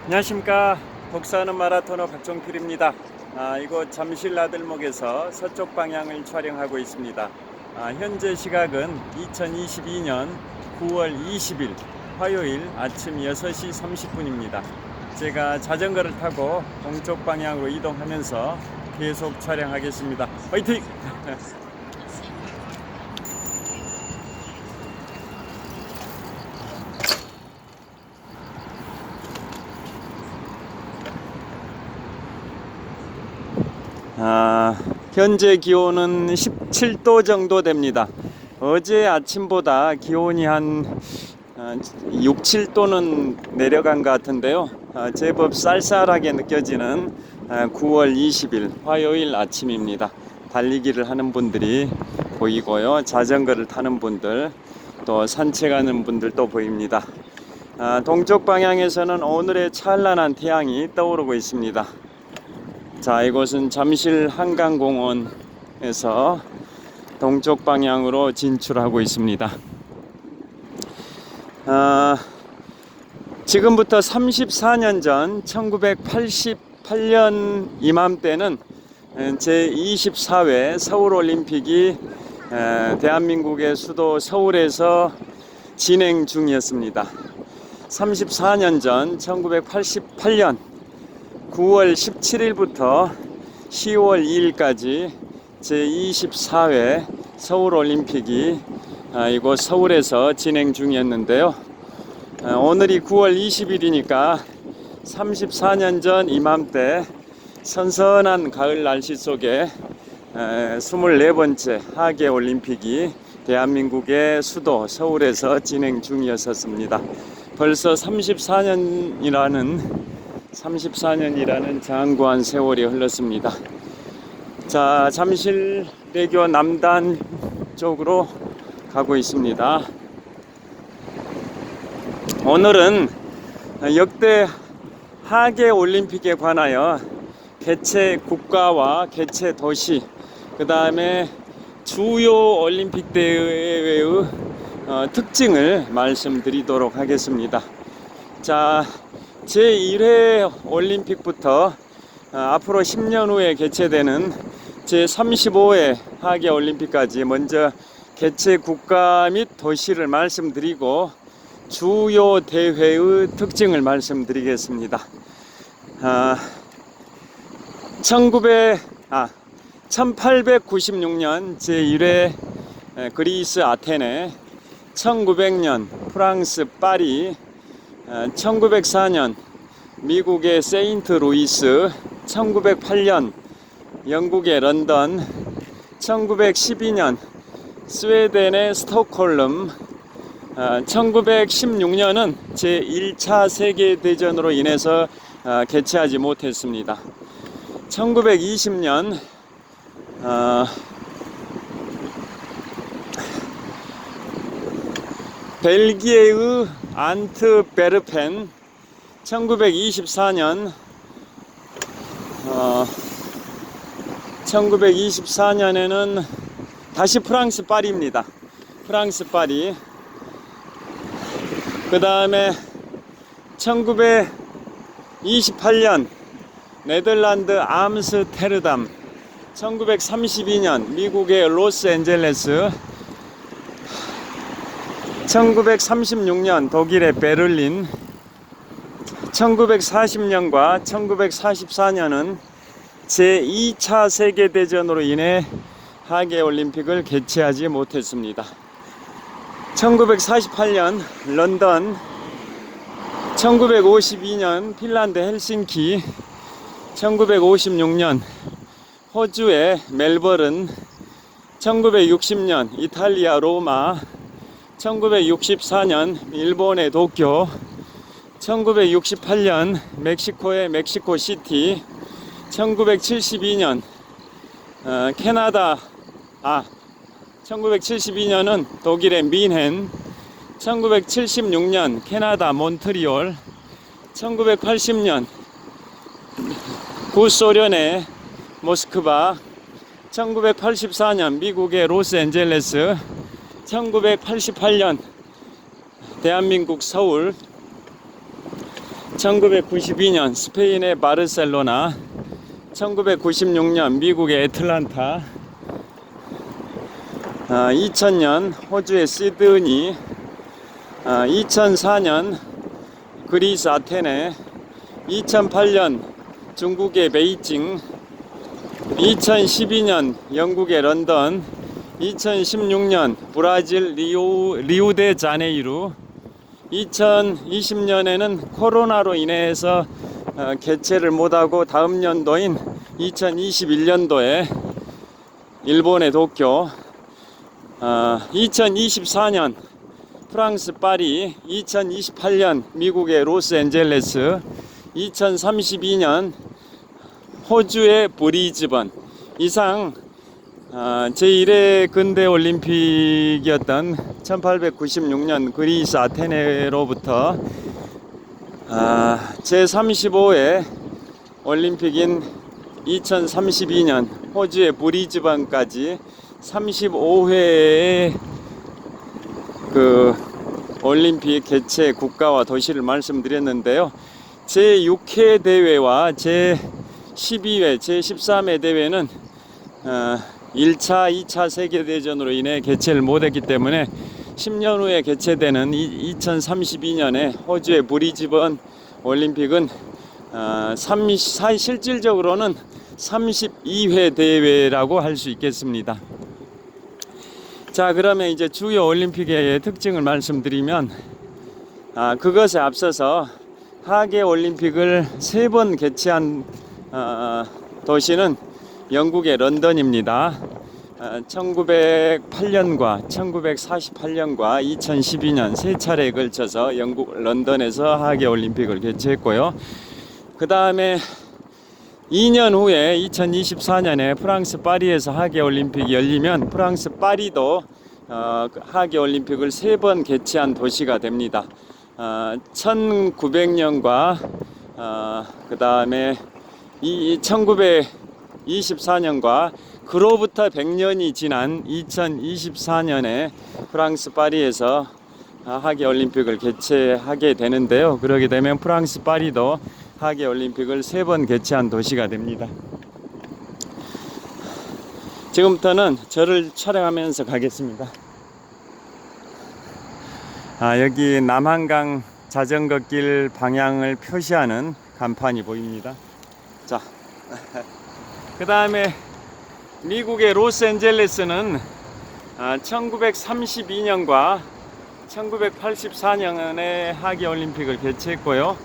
안녕하십니까. 독서하는 마라토너 박종필입니다. 이곳 잠실 나들목에서 서쪽 방향을 촬영하고 있습니다. 현재 시각은 2022년 9월 20일 화요일 아침 6시 30분입니다. 제가 자전거를 타고 동쪽 방향으로 이동하면서 계속 촬영하겠습니다. 화이팅! 현재 기온은 17도 정도 됩니다. 어제 아침보다 기온이 한 6, 7도는 내려간 것 같은데요. 제법 쌀쌀하게 느껴지는 9월 20일 화요일 아침입니다. 달리기를 하는 분들이 보이고요. 자전거를 타는 분들, 또 산책하는 분들도 보입니다. 동쪽 방향에서는 오늘의 찬란한 태양이 떠오르고 있습니다. 자, 이곳은 잠실 한강공원에서 동쪽 방향으로 진출하고 있습니다. 지금부터 34년 전 1988년 이맘때는 제24회 서울올림픽이 대한민국의 수도 서울에서 진행 중이었습니다. 34년 전 1988년 9월 17일부터 10월 2일까지 제24회 서울올림픽이 이곳 서울에서 진행 중이었는데요. 오늘이 9월 20일이니까 34년 전 이맘때 선선한 가을 날씨 속에 24번째 하계올림픽이 대한민국의 수도 서울에서 진행 중이었습니다. 벌써 34년이라는 장구한 세월이 흘렀습니다. 자, 잠실대교 남단 쪽으로 가고 있습니다. 오늘은 역대 하계올림픽에 관하여 개최 국가와 개최 도시, 그 다음에 주요 올림픽 대회의 특징을 말씀드리도록 하겠습니다. 자, 제1회 올림픽부터 앞으로 10년 후에 개최되는 제35회 하계올림픽까지 먼저 개최 국가 및 도시를 말씀드리고 주요 대회의 특징을 말씀드리겠습니다. 1896년 제1회 그리스 아테네, 1900년 프랑스 파리, 1904년 미국의 세인트 루이스, 1908년 영국의 런던, 1912년 스웨덴의 스톡홀름, 1916년은 제1차 세계대전으로 인해서 개최하지 못했습니다. 1920년 벨기에의 안트베르펜, 1924년에는 다시 프랑스 파리입니다. 프랑스 파리. 그 다음에 1928년 네덜란드 암스테르담, 1932년 미국의 로스앤젤레스, 1936년 독일의 베를린, 1940년과 1944년은 제2차 세계대전으로 인해 하계올림픽을 개최하지 못했습니다. 1948년 런던, 1952년 핀란드 헬싱키, 1956년 호주의 멜버른, 1960년 이탈리아 로마, 1964년 일본의 도쿄, 1968년 멕시코의 멕시코시티, 1972년 1972년은 독일의 민헨, 1976년 캐나다 몬트리올, 1980년 구소련의 모스크바, 1984년 미국의 로스앤젤레스, 1988년 대한민국 서울, 1992년 스페인의 바르셀로나, 1996년 미국의 애틀란타, 2000년 호주의 시드니, 2004년 그리스 아테네, 2008년 중국의 베이징, 2012년 영국의 런던, 2016년 브라질 리우데자네이루, 2020년에는 코로나로 인해서 개최를 못하고 다음 연도인 2021년도에 일본의 도쿄, 2024년 프랑스 파리, 2028년 미국의 로스앤젤레스, 2032년 호주의 브리즈번. 이상 제1회 근대 올림픽이었던 1896년 그리스 아테네로부터 제35회 올림픽인 2032년 호주의 브리즈번까지 35회의 그 올림픽 개최 국가와 도시를 말씀드렸는데요. 제6회 대회와 제12회, 제13회 대회는 1차, 2차 세계대전으로 인해 개최를 못했기 때문에 10년 후에 개최되는 2032년에 호주의 브리즈번 올림픽은 실질적으로는 32회 대회라고 할 수 있겠습니다. 자, 그러면 이제 주요 올림픽의 특징을 말씀드리면, 그것에 앞서서 하계 올림픽을 3번 개최한 도시는 영국의 런던입니다. 1908년과 1948년과 2012년 3차례에 걸쳐서 영국 런던에서 하계 올림픽을 개최했고요. 그 다음에 2년 후에 2024년에 프랑스 파리에서 하계 올림픽이 열리면 프랑스 파리도 하계 올림픽을 3번 개최한 도시가 됩니다. 1900년과 그 다음에 1924년과 그로부터 100년이 지난 2024년에 프랑스 파리에서 하계 올림픽을 개최하게 되는데요. 그러게 되면 프랑스 파리도 하계 올림픽을 3번 개최한 도시가 됩니다. 지금부터는 저를 촬영하면서 가겠습니다. 여기 남한강 자전거길 방향을 표시하는 간판이 보입니다. 자, 그 다음에 미국의 로스앤젤레스는 1932년과 1984년에 하계 올림픽을 개최했고요.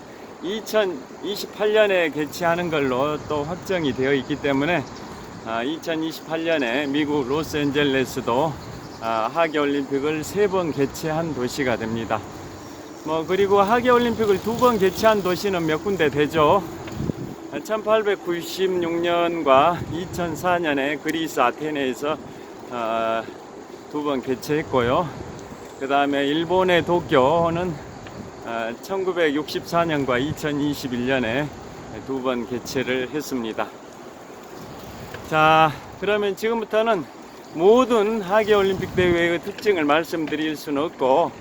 2028년에 개최하는 걸로 또 확정이 되어 있기 때문에 2028년에 미국 로스앤젤레스도 하계 올림픽을 3번 개최한 도시가 됩니다. 그리고 하계 올림픽을 2번 개최한 도시는 몇 군데 되죠. 1896년과 2004년에 그리스 아테네에서 2번 개최했고요. 그 다음에 일본의 도쿄는 1964년과 2021년에 2번 개최를 했습니다. 자, 그러면 지금부터는 모든 하계 올림픽 대회의 특징을 말씀드릴 수는 없고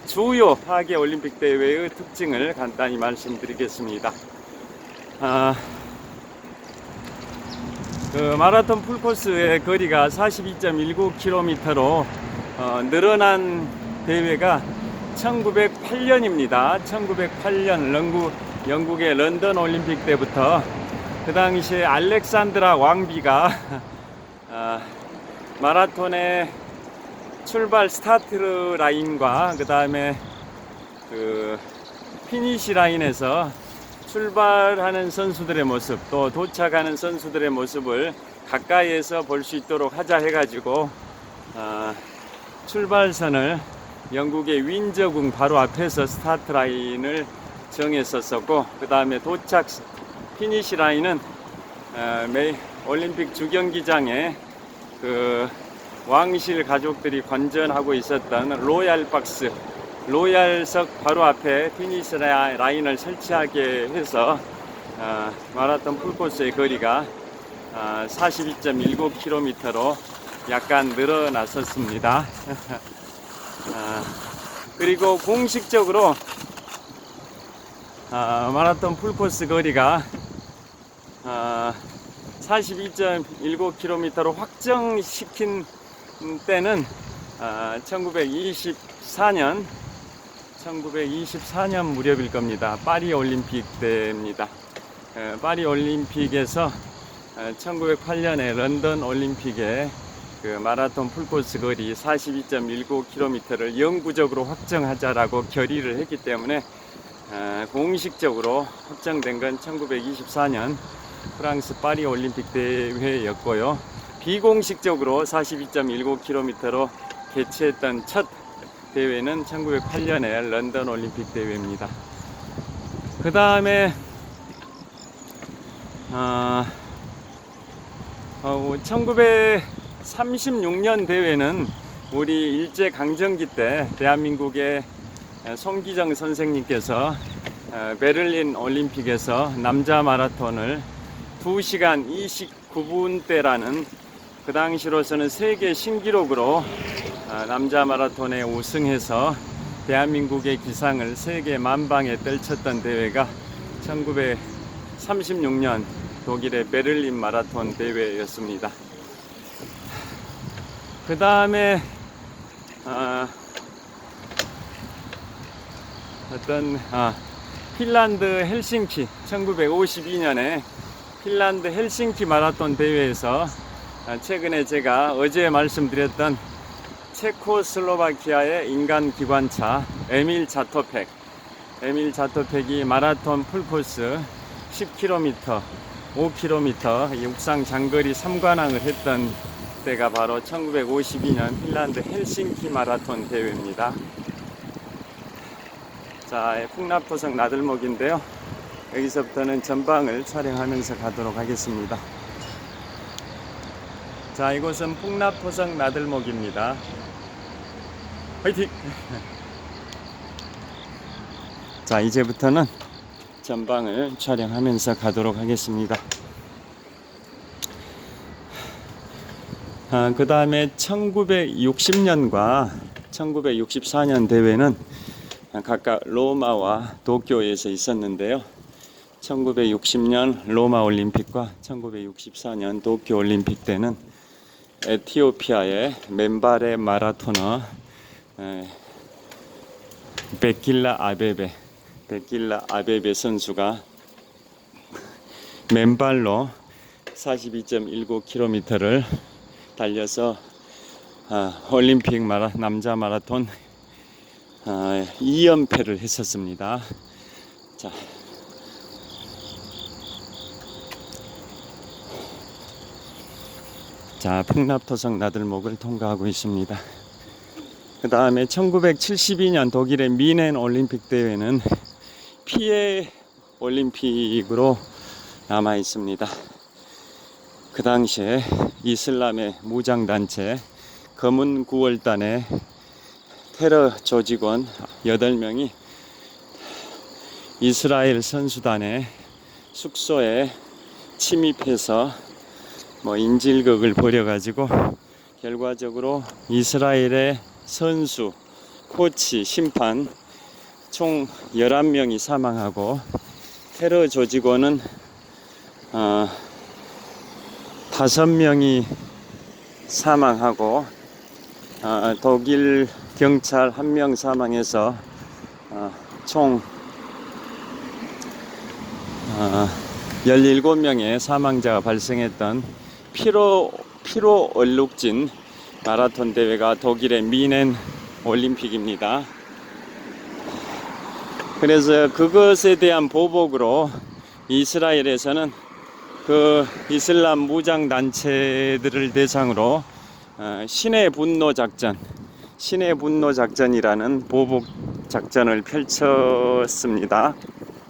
주요 하계 올림픽 대회의 특징을 간단히 말씀드리겠습니다. 그 마라톤 풀코스의 거리가 42.19km로 늘어난 대회가 1908년입니다. 1908년 영국의 런던 올림픽 때부터 그 당시에 알렉산드라 왕비가 마라톤의 출발 스타트 라인과 그 다음에 그 피니시 라인에서 출발하는 선수들의 모습, 또 도착하는 선수들의 모습을 가까이에서 볼 수 있도록 하자 해가지고 출발선을 영국의 윈저궁 바로 앞에서 스타트 라인을 정했었고, 그 다음에 도착 피니시 라인은 올림픽 주경기장에 그 왕실 가족들이 관전하고 있었던 로얄석 바로 앞에 피니시 라인을 설치하게 해서 마라톤 풀코스의 거리가 42.19km로 약간 늘어났었습니다. 그리고 공식적으로 마라톤 풀코스 거리가 42.19km로 확정시킨 때는 1924년 무렵일 겁니다. 파리 올림픽 때입니다. 파리 올림픽에서 1908년에 런던 올림픽에 그 마라톤 풀코스 거리 42.19km를 영구적으로 확정하자라고 결의를 했기 때문에 공식적으로 확정된 건 1924년 프랑스 파리 올림픽 대회였고요. 비공식적으로 42.19km로 개최했던 첫 대회는 1908년에 런던 올림픽 대회입니다. 그 다음에 1936년 대회는 우리 일제강점기 때 대한민국의 송기정 선생님께서 베를린 올림픽에서 남자 마라톤을 2시간 29분대라는 그 당시로서는 세계 신기록으로 남자 마라톤에 우승해서 대한민국의 기상을 세계 만방에 떨쳤던 대회가 1936년 독일의 베를린 마라톤 대회였습니다. 그 다음에 핀란드 헬싱키 1952년에 핀란드 헬싱키 마라톤 대회에서 최근에 제가 어제 말씀드렸던 체코슬로바키아의 인간 기관차 에밀 자토팩이 마라톤 풀코스 10km, 5km 육상 장거리 3관왕을 했던 때가 바로 1952년 핀란드 헬싱키 마라톤 대회입니다. 자, 풍납토성 나들목인데요. 여기서부터는 전방을 촬영하면서 가도록 하겠습니다. 자, 이곳은 풍납토성 나들목입니다. 화이팅! 자, 이제부터는 전방을 촬영하면서 가도록 하겠습니다. 그 다음에 1960년과 1964년 대회는 각각 로마와 도쿄에서 있었는데요. 1960년 로마 올림픽과 1964년 도쿄 올림픽 때는 에티오피아의 맨발의 마라토너 베킬라 아베베 선수가 맨발로 42.19km를 달려서 올림픽 남자 마라톤 2연패를 했었습니다. 자, 풍납토성 나들목을 통과하고 있습니다. 그 다음에 1972년 독일의 미넨 올림픽 대회는 피해 올림픽으로 남아 있습니다. 그 당시에 이슬람의 무장단체 검은 9월단의 테러 조직원 8명이 이스라엘 선수단의 숙소에 침입해서 인질극을 벌여가지고 결과적으로 이스라엘의 선수, 코치, 심판 총 11명이 사망하고 테러 조직원은 5명이 사망하고 독일 경찰 1명 사망해서 총 17명의 사망자가 발생했던 피로 얼룩진 마라톤 대회가 독일의 미넨 올림픽입니다. 그래서 그것에 대한 보복으로 이스라엘에서는 그 이슬람 무장 단체들을 대상으로 신의 분노 작전이라는 보복 작전을 펼쳤습니다.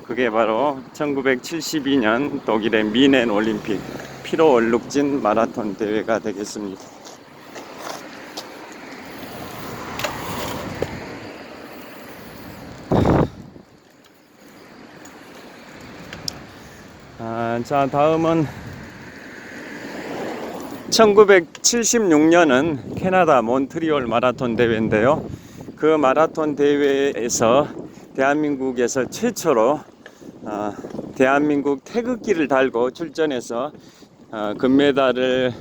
그게 바로 1972년 독일의 미넨 올림픽 피로 얼룩진 마라톤 대회가 되겠습니다. 자, 다음은 1976년은 캐나다 몬트리올 마라톤 대회인데요. 그 마라톤 대회에서 대한민국에서 최초로 대한민국 태극기를 달고 출전해서 금메달을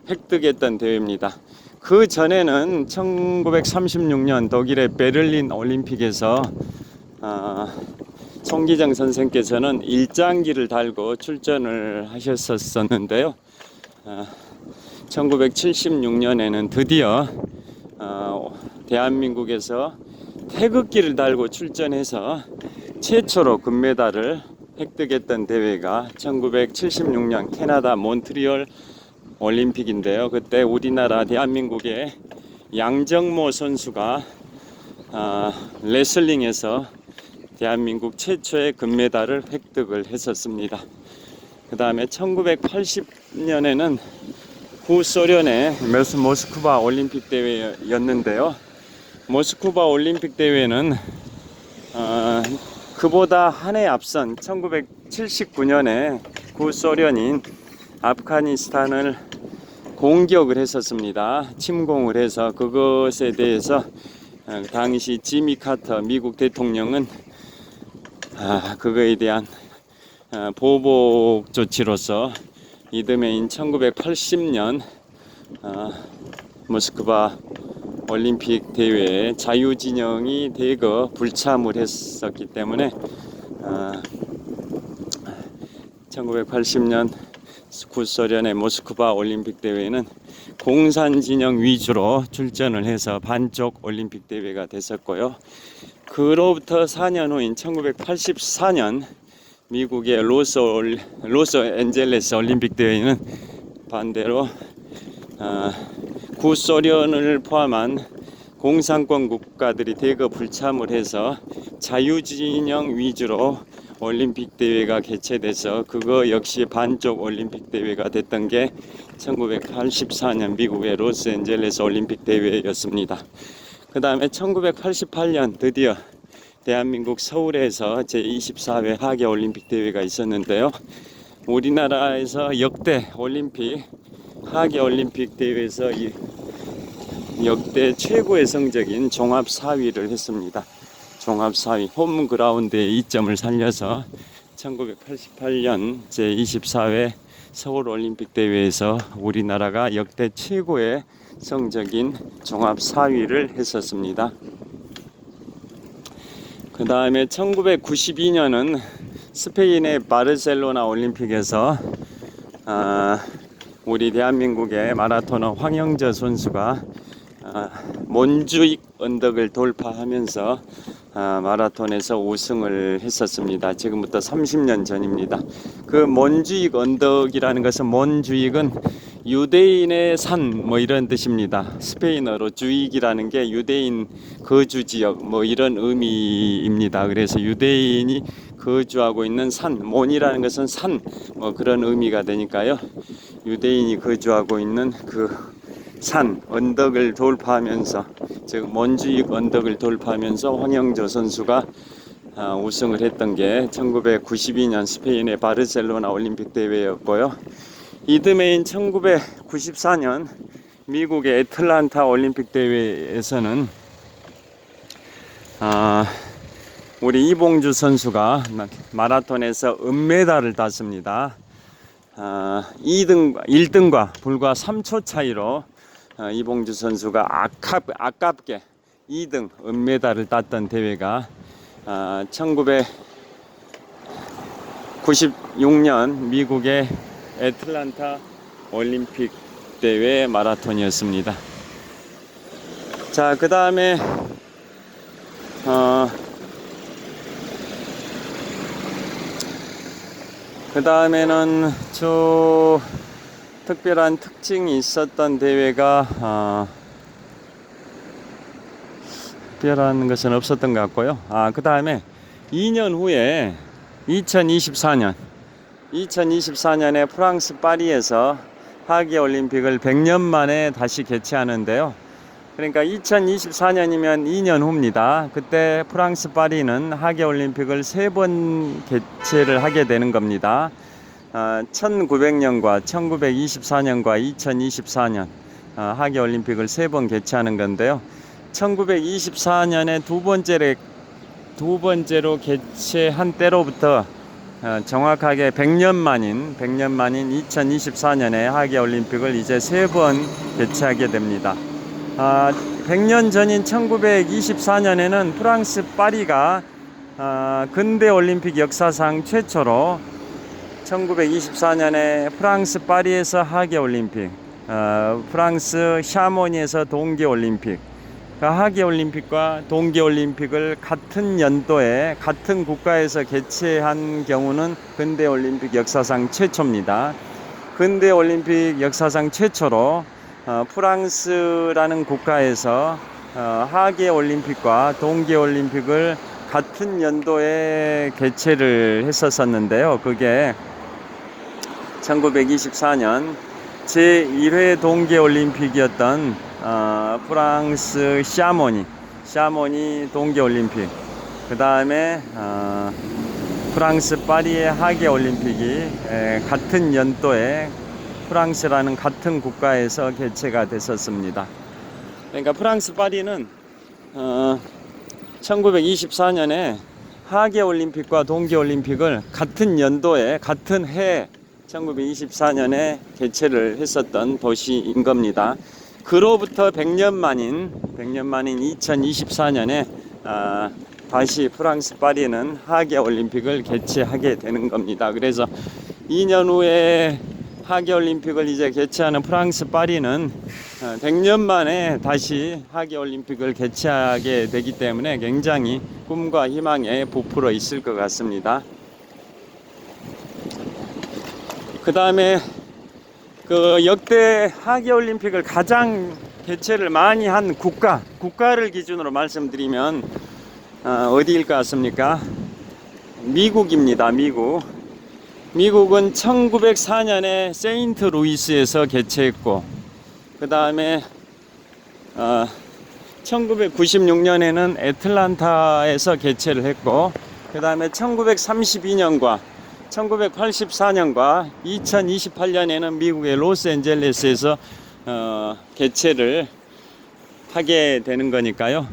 획득했던 대회입니다. 그 전에는 1936년 독일의 베를린 올림픽에서 송기정 선생께서는 일장기를 달고 출전을 하셨었는데요. 1976년에는 드디어 대한민국에서 태극기를 달고 출전해서 최초로 금메달을 획득했던 대회가 1976년 캐나다 몬트리올 올림픽인데요. 그때 우리나라 대한민국의 양정모 선수가 레슬링에서 대한민국 최초의 금메달을 획득을 했었습니다. 그 다음에 1980년에는 구소련의 모스크바 올림픽 대회였는데요. 모스크바 올림픽 대회는 그보다 한 해 앞선 1979년에 구소련인 아프가니스탄을 공격을 했었습니다. 침공을 해서 그것에 대해서 당시 지미 카터 미국 대통령은 그거에 대한 보복 조치로서 이듬해인 1980년 모스크바 올림픽 대회에 자유진영이 대거 불참을 했었기 때문에 1980년 구소련의 모스크바 올림픽 대회는 공산진영 위주로 출전을 해서 반쪽 올림픽 대회가 됐었고요. 그로부터 4년 후인 1984년 미국의 로스앤젤레스 올림픽 대회는 반대로 구소련을 포함한 공산권 국가들이 대거 불참을 해서 자유진영 위주로 올림픽 대회가 개최돼서 그거 역시 반쪽 올림픽 대회가 됐던 게 1984년 미국의 로스앤젤레스 올림픽 대회였습니다. 그 다음에 1988년 드디어 대한민국 서울에서 제24회 하계올림픽 대회가 있었는데요. 우리나라에서 역대 올림픽 하계올림픽 대회에서 역대 최고의 성적인 종합 4위를 했습니다. 종합 4위 홈그라운드의 이점을 살려서 1988년 제24회 서울올림픽 대회에서 우리나라가 역대 최고의 성적인 종합 4위를 했었습니다. 그 다음에 1992년은 스페인의 바르셀로나 올림픽에서 우리 대한민국의 마라토너 황영조 선수가 몬주익 언덕을 돌파하면서 마라톤에서 우승을 했었습니다. 지금부터 30년 전입니다. 그 몬주익 언덕이라는 것은 몬주익은 유대인의 산 뭐 이런 뜻입니다. 스페인어로 주익이라는 게 유대인 거주 지역 뭐 이런 의미입니다. 그래서 유대인이 거주하고 있는 산, 몬이라는 것은 산 뭐 그런 의미가 되니까요. 유대인이 거주하고 있는 그 산, 언덕을 돌파하면서 즉 몬주익 언덕을 돌파하면서 황영조 선수가 우승을 했던 게 1992년 스페인의 바르셀로나 올림픽 대회였고요. 이듬해인 1994년 미국의 애틀란타 올림픽 대회에서는 우리 이봉주 선수가 마라톤에서 은메달을 땄습니다. 1등과 불과 3초 차이로 이봉주 선수가 아깝게 2등 은메달을 땄던 대회가 1996년 미국의 애틀란타 올림픽 대회 마라톤이었습니다. 자, 그 다음에 그 다음에는 특별한 특징이 있었던 대회가 특별한 것은 없었던 것 같고요. 그 다음에 2년 후에 2024년에 프랑스 파리에서 하계올림픽을 100년 만에 다시 개최하는데요. 그러니까 2024년이면 2년 후입니다. 그때 프랑스 파리는 하계올림픽을 3번 개최를 하게 되는 겁니다. 1900년과 1924년과 2024년 하계올림픽을 3번 개최하는 건데요. 1924년에 두 번째로 두 번째로 개최한 때로부터 정확하게 100년 만인 2024년에 하계올림픽을 이제 3번 개최하게 됩니다. 100년 전인 1924년에는 프랑스 파리가 근대올림픽 역사상 최초로 1924년에 프랑스 파리에서 하계올림픽, 프랑스 샤모니에서 동계올림픽, 하계올림픽과 동계올림픽을 같은 연도에 같은 국가에서 개최한 경우는 근대올림픽 역사상 최초입니다. 근대올림픽 역사상 최초로 프랑스라는 국가에서 하계올림픽과 동계올림픽을 같은 연도에 개최를 했었는데요. 그게 1924년 제1회 동계올림픽이었던 프랑스 샤모니 동계올림픽, 그 다음에 프랑스 파리의 하계올림픽이 같은 연도에 프랑스라는 같은 국가에서 개최가 됐었습니다. 그러니까 프랑스 파리는 1924년에 하계올림픽과 동계올림픽을 같은 연도에 같은 해 1924년에 개최를 했었던 도시인 겁니다. 그로부터 100년 만인 2024년에 다시 프랑스 파리는 하계올림픽을 개최하게 되는 겁니다. 그래서 2년 후에 하계올림픽을 이제 개최하는 프랑스 파리는 100년 만에 다시 하계올림픽을 개최하게 되기 때문에 굉장히 꿈과 희망에 부풀어 있을 것 같습니다. 그 다음에 그 역대 하계올림픽을 가장 개최를 많이 한 국가를 기준으로 말씀드리면 어디일 것 같습니까? 미국입니다. 미국은 1904년에 세인트 루이스에서 개최했고, 그 다음에 1996년에는 애틀란타에서 개최를 했고, 그 다음에 1932년과 1984년과 2028년에는 미국의 로스앤젤레스에서 개최를 하게 되는 거니까요.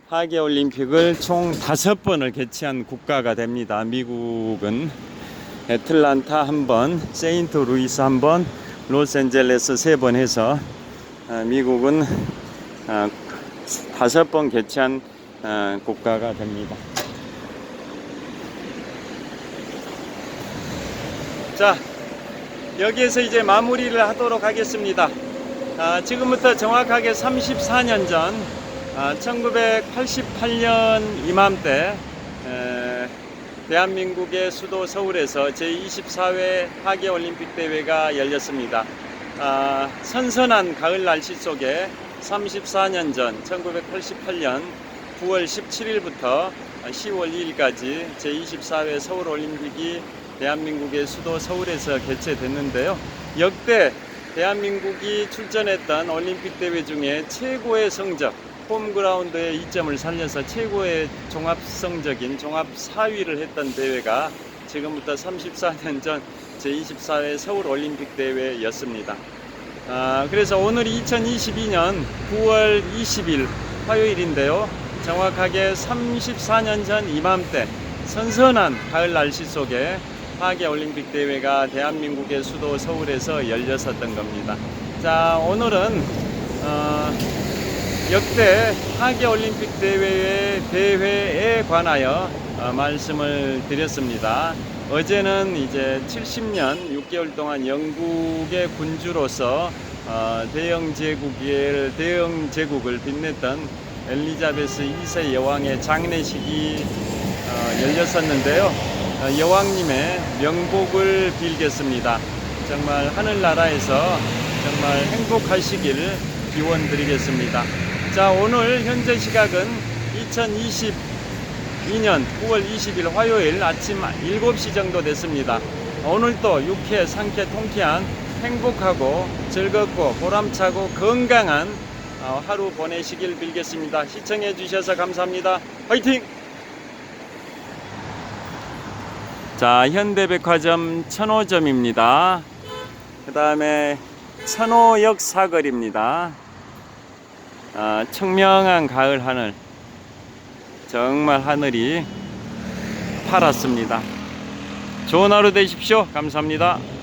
하계올림픽을 총 5번을 개최한 국가가 됩니다. 미국은 애틀란타 1번, 세인트 루이스 1번, 로스앤젤레스 3번 해서 미국은 5번 개최한 국가가 됩니다. 자, 여기에서 이제 마무리를 하도록 하겠습니다. 지금부터 정확하게 34년 전 1988년 이맘때 대한민국의 수도 서울에서 제24회 하계올림픽 대회가 열렸습니다. 선선한 가을 날씨 속에 34년 전 1988년 9월 17일부터 10월 2일까지 제24회 서울올림픽이 대한민국의 수도 서울에서 개최됐는데요. 역대 대한민국이 출전했던 올림픽 대회 중에 최고의 성적, 홈그라운드의 이점을 살려서 최고의 종합 성적인 종합 4위를 했던 대회가 지금부터 34년 전 제24회 서울올림픽 대회였습니다. 그래서 오늘이 2022년 9월 20일 화요일인데요. 정확하게 34년 전 이맘때 선선한 가을 날씨 속에 하계올림픽 대회가 대한민국의 수도 서울에서 열렸었던 겁니다. 자, 오늘은 역대 하계올림픽 대회에 관하여 말씀을 드렸습니다. 어제는 이제 70년 6개월 동안 영국의 군주로서 대영 제국을 빛냈던 엘리자베스 2세 여왕의 장례식이 열렸었는데요. 여왕님의 명복을 빌겠습니다. 정말 하늘나라에서 정말 행복하시길 기원드리겠습니다. 자, 오늘 현재 시각은 2022년 9월 20일 화요일 아침 7시 정도 됐습니다. 오늘도 유쾌, 상쾌, 통쾌한 행복하고 즐겁고 보람차고 건강한 하루 보내시길 빌겠습니다. 시청해 주셔서 감사합니다. 화이팅! 자, 현대백화점 천호점입니다. 그 다음에 천호역 사거리입니다. 청명한 가을 하늘. 정말 하늘이 파랗습니다. 좋은 하루 되십시오. 감사합니다.